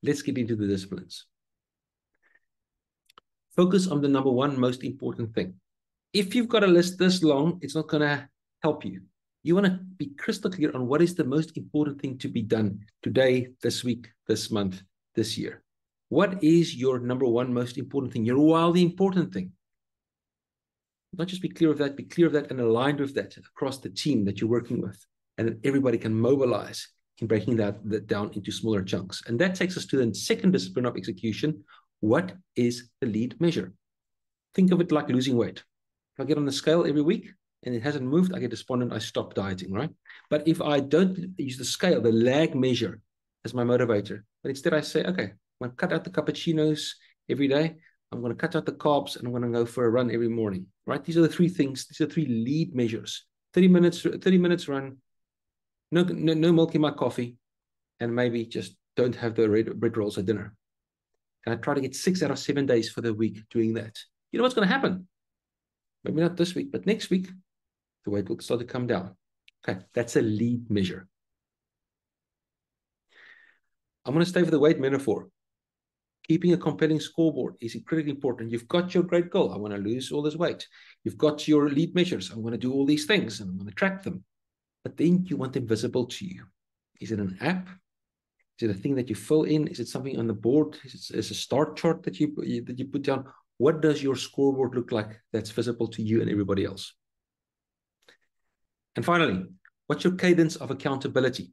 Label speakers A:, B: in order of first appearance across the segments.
A: Let's get into the disciplines. Focus on the number one most important thing. If you've got a list this long, it's not going to help you. You want to be crystal clear on what is the most important thing to be done today, this week, this month, this year. What is your number one most important thing, your wildly important thing? Not just be clear of that and aligned with that across the team that you're working with, and that everybody can mobilize in breaking that down into smaller chunks. And that takes us to the second discipline of execution. What is the lead measure? Think of it like losing weight. If I get on the scale every week and it hasn't moved, I get despondent, I stop dieting, right? But if I don't use the scale, the lag measure as my motivator, but instead I say, okay, I'm going to cut out the cappuccinos every day. I'm going to cut out the carbs and I'm going to go for a run every morning, right? These are the three things. These are three lead measures. 30 minutes run, no milk in my coffee, and maybe just don't have the bread rolls at dinner. And I try to get 6 out of 7 days for the week doing that. You know what's going to happen? Maybe not this week, but next week, the weight will start to come down. Okay, that's a lead measure. I'm going to stay with the weight metaphor. Keeping a compelling scoreboard is critically important. You've got your great goal. I want to lose all this weight. You've got your lead measures. I'm going to do all these things and I'm going to track them. But then you want them visible to you. Is it an app? Is it a thing that you fill in? Is it something on the board? Is it a start chart that you put down? What does your scoreboard look like that's visible to you and everybody else? And finally, what's your cadence of accountability?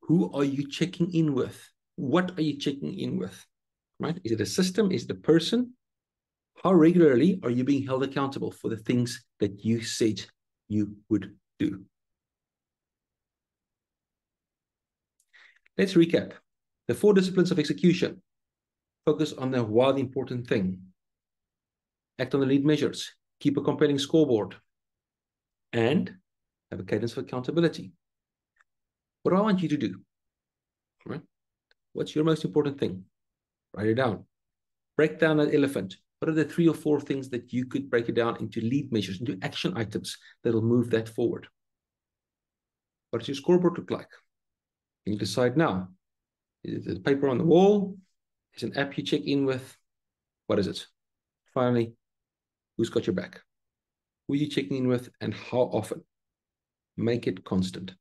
A: Who are you checking in with? What are you checking in with? Right? Is it a system? Is it a person? How regularly are you being held accountable for the things that you said you would do? Let's recap. The 4 disciplines of execution. Focus on the wildly important thing. Act on the lead measures. Keep a compelling scoreboard. And have a cadence of accountability. What do I want you to do? Right? What's your most important thing? Write it down. Break down that elephant. What are the 3 or 4 things that you could break it down into lead measures, into action items that'll move that forward? What does your scoreboard look like? Can you decide now? Is it a paper on the wall? Is it an app you check in with? What is it? Finally, who's got your back? Who are you checking in with and how often? Make it constant.